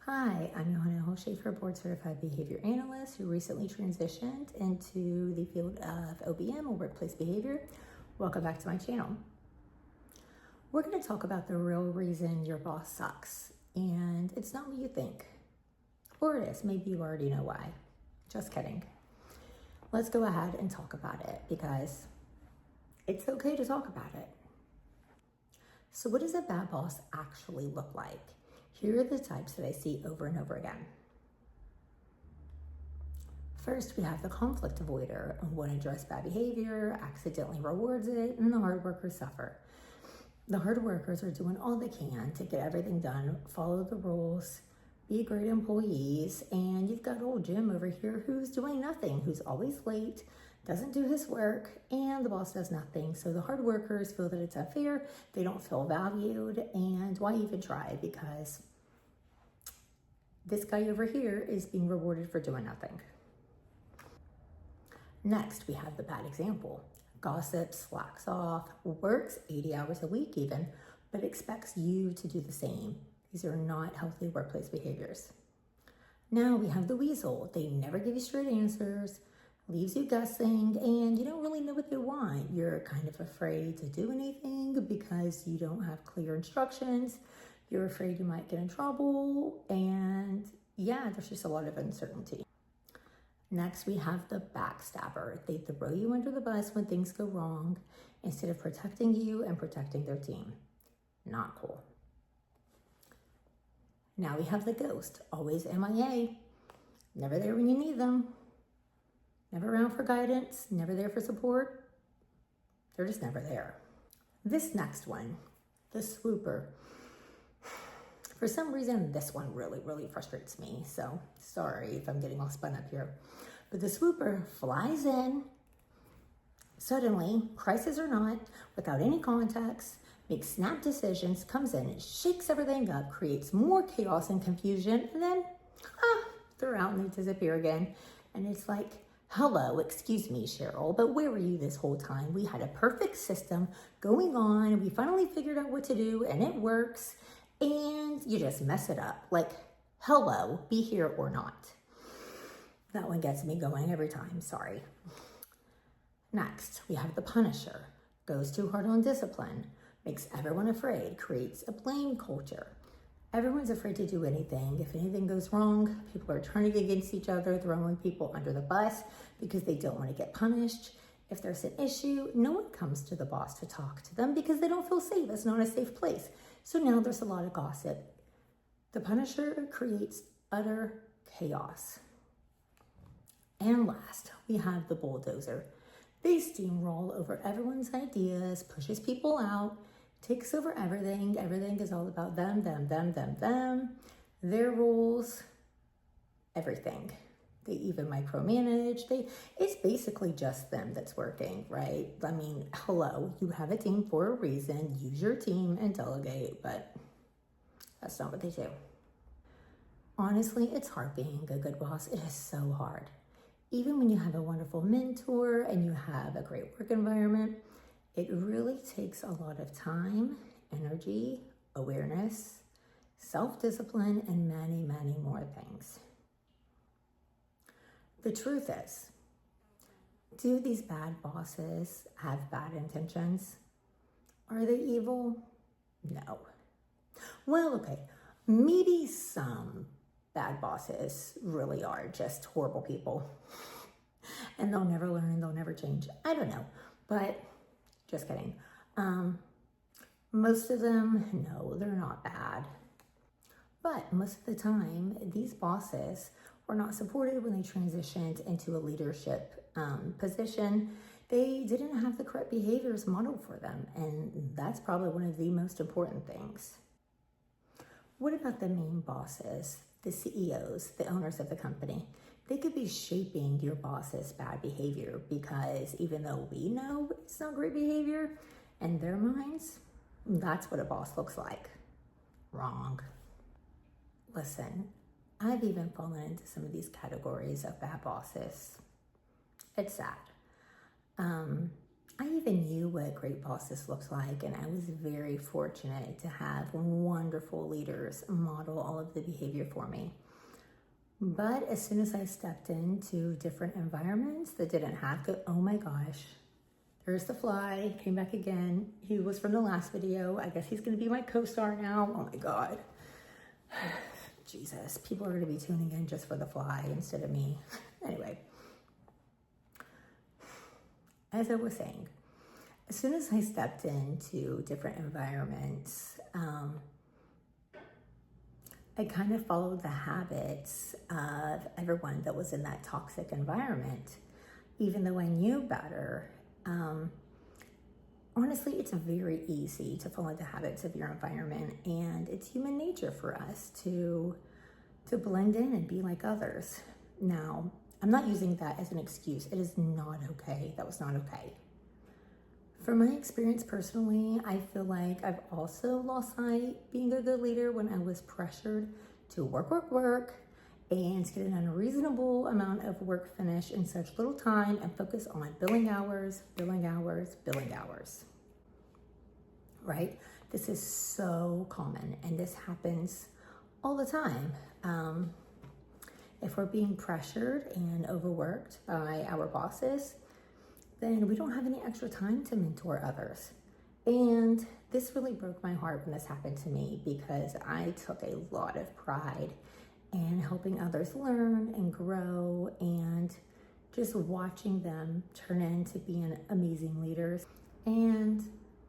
Hi, I'm Johanna Holschafer, Board Certified Behavior Analyst who recently transitioned into the field of OBM, or workplace behavior. Welcome back to my channel. We're going to talk about the real reason your boss sucks, and it's not what you think. Or it is. Maybe you already know why. Just kidding. Let's go ahead and talk about it because it's okay to talk about it. So what does a bad boss actually look like? Here are the types that I see over and over again. First, we have the conflict avoider who won't address bad behavior, accidentally rewards it, and the hard workers suffer. The hard workers are doing all they can to get everything done, follow the rules, be great employees, and you've got old Jim over here who's doing nothing, who's always late, doesn't do his work, and the boss does nothing. So the hard workers feel that it's unfair, they don't feel valued, and why even try? Because this guy over here is being rewarded for doing nothing. Next, we have the bad example. Gossips, slacks off, works 80 hours a week even, but expects you to do the same. These are not healthy workplace behaviors. Now we have the weasel. They never give you straight answers, leaves you guessing, and you don't really know what they want. You're kind of afraid to do anything because you don't have clear instructions. You're afraid you might get in trouble, and yeah, there's just a lot of uncertainty. Next, we have the backstabber. They throw you under the bus when things go wrong instead of protecting you and protecting their team. Not cool. Now we have the ghost, always MIA, never there when you need them. Never around for guidance, never there for support. They're just never there. This next one, the swooper. For some reason, this one really frustrates me. So sorry if I'm getting all spun up here. But the swooper flies in, suddenly, crisis or not, without any context, makes snap decisions, comes in and shakes everything up, creates more chaos and confusion, and then they're out and they disappear again. And it's like, hello, excuse me, Cheryl, but where were you this whole time? We had a perfect system going on, and we finally figured out what to do, and it works, and you just mess it up. Like, hello, be here or not. That one gets me going every time, sorry. Next, we have the punisher. Goes too hard on discipline, makes everyone afraid, creates a blame culture. Everyone's afraid to do anything. If anything goes wrong, people are turning against each other, throwing people under the bus because they don't want to get punished. If there's an issue, no one comes to the boss to talk to them because they don't feel safe. It's not a safe place. So now there's a lot of gossip. The punisher creates utter chaos. And last, we have the bulldozer. They steamroll over everyone's ideas, pushes people out, takes over everything. Everything is all about them, their rules, everything. They even micromanage. It's basically just them that's working, right? I mean, hello, you have a team for a reason. Use your team and delegate, but that's not what they do. Honestly, it's hard being a good boss. It is so hard. Even when you have a wonderful mentor and you have a great work environment, it really takes a lot of time, energy, awareness, self-discipline, and many more things. The truth is, do these bad bosses have bad intentions? Are they evil? No. Well, okay, maybe some bad bosses really are just horrible people. And they'll never learn, they'll never change. I don't know, but just kidding. Most of them, no, they're not bad. But most of the time, these bosses were not supported when they transitioned into a leadership position. They didn't have the correct behaviors modeled for them, and that's probably one of the most important things. What about the main bosses, the CEOs, the owners of the company? They could be shaping your boss's bad behavior because even though we know it's not great behavior, in their minds, that's what a boss looks like. Wrong. Listen, I've even fallen into some of these categories of bad bosses. It's sad. I even knew what great bosses looked like, and I was very fortunate to have wonderful leaders model all of the behavior for me. But as soon as I stepped into different environments that didn't have good, oh my gosh, there's the fly, came back again. He was from the last video. I guess he's gonna be my co-star now. Oh my God. Jesus, people are gonna be tuning in just for the fly instead of me. Anyway, as I was saying, as soon as I stepped into different environments, I kind of followed the habits of everyone that was in that toxic environment, even though I knew better. Honestly, it's very easy to follow the habits of your environment, and it's human nature for us to blend in and be like others. Now, I'm not using that as an excuse. It is not okay. That was not okay. From my experience personally, I feel like I've also lost sight being a good leader when I was pressured to work, and get an unreasonable amount of work finished in such little time and focus on billing hours, right? This is so common, and this happens all the time. If we're being pressured and overworked by our bosses, then we don't have any extra time to mentor others. And this really broke my heart when this happened to me, because I took a lot of pride in helping others learn and grow, and just watching them turn into being amazing leaders. And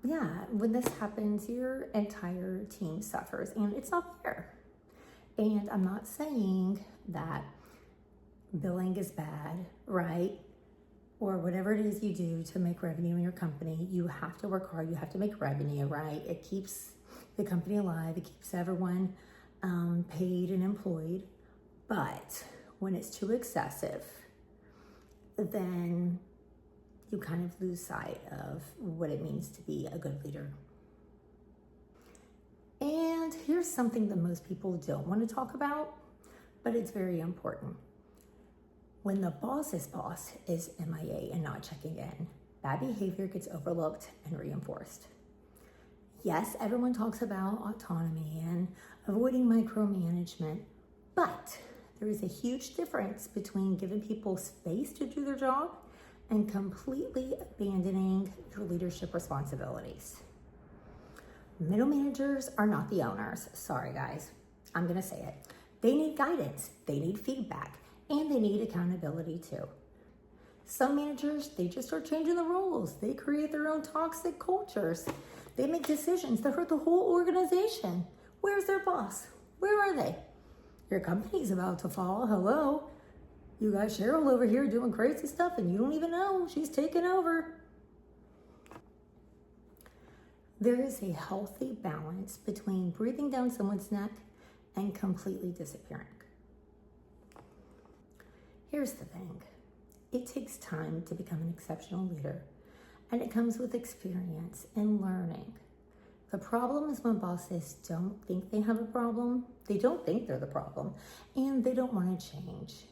yeah, when this happens, your entire team suffers, and it's not fair. And I'm not saying that billing is bad, right? Or whatever it is you do to make revenue in your company, you have to work hard, you have to make revenue, right? It keeps the company alive, it keeps everyone paid and employed. But when it's too excessive, then you kind of lose sight of what it means to be a good leader. And here's something that most people don't want to talk about, but it's very important. When the boss's boss is MIA and not checking in, bad behavior gets overlooked and reinforced. Yes, everyone talks about autonomy and avoiding micromanagement, but there is a huge difference between giving people space to do their job and completely abandoning your leadership responsibilities. Middle managers are not the owners. Sorry, guys. I'm gonna say it. They need guidance, they need feedback, and they need accountability too. Some managers, they just start changing the rules. They create their own toxic cultures. They make decisions that hurt the whole organization. Where's their boss? Where are they? Your company's about to fall. Hello? You got Cheryl over here doing crazy stuff and you don't even know she's taking over. There is a healthy balance between breathing down someone's neck and completely disappearing. Here's the thing. It takes time to become an exceptional leader, and it comes with experience and learning. The problem is when bosses don't think they have a problem, they don't think they're the problem, and they don't want to change.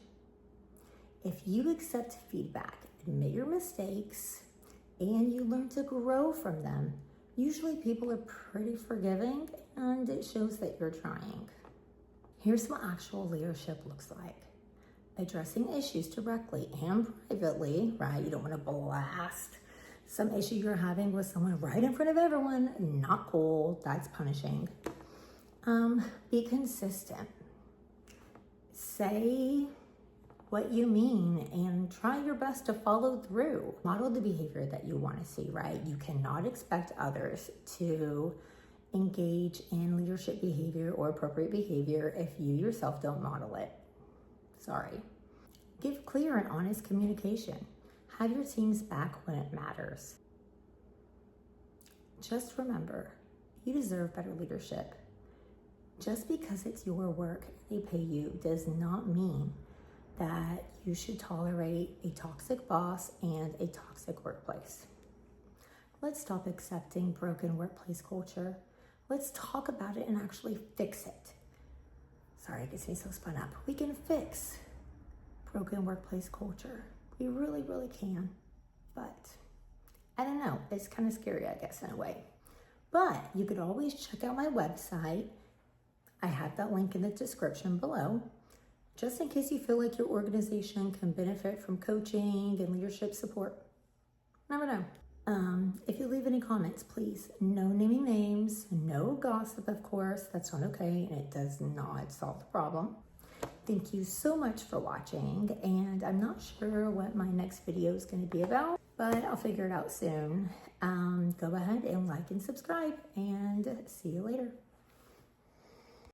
If you accept feedback, admit your mistakes, and you learn to grow from them, usually people are pretty forgiving, and it shows that you're trying. Here's what actual leadership looks like. Addressing issues directly and privately, right? You don't want to blast some issue you're having with someone right in front of everyone. Not cool. That's punishing. Be consistent. Say what you mean and try your best to follow through. Model the behavior that you want to see, right? You cannot expect others to engage in leadership behavior or appropriate behavior if you yourself don't model it. Sorry. Give clear and honest communication. Have your team's back when it matters. Just remember, you deserve better leadership. Just because it's your work and they pay you does not mean that you should tolerate a toxic boss and a toxic workplace. Let's stop accepting broken workplace culture. Let's talk about it and actually fix it. Sorry, it gets me so spun up. We can fix broken workplace culture. We really, really can. But I don't know, it's kind of scary, I guess, in a way. But you could always check out my website. I have that link in the description below, just in case you feel like your organization can benefit from coaching and leadership support. Never know. If you leave any comments, please, no naming names, no gossip, of course. That's not okay, and it does not solve the problem. Thank you so much for watching, and I'm not sure what my next video is going to be about, but I'll figure it out soon. Go ahead and like and subscribe, and see you later.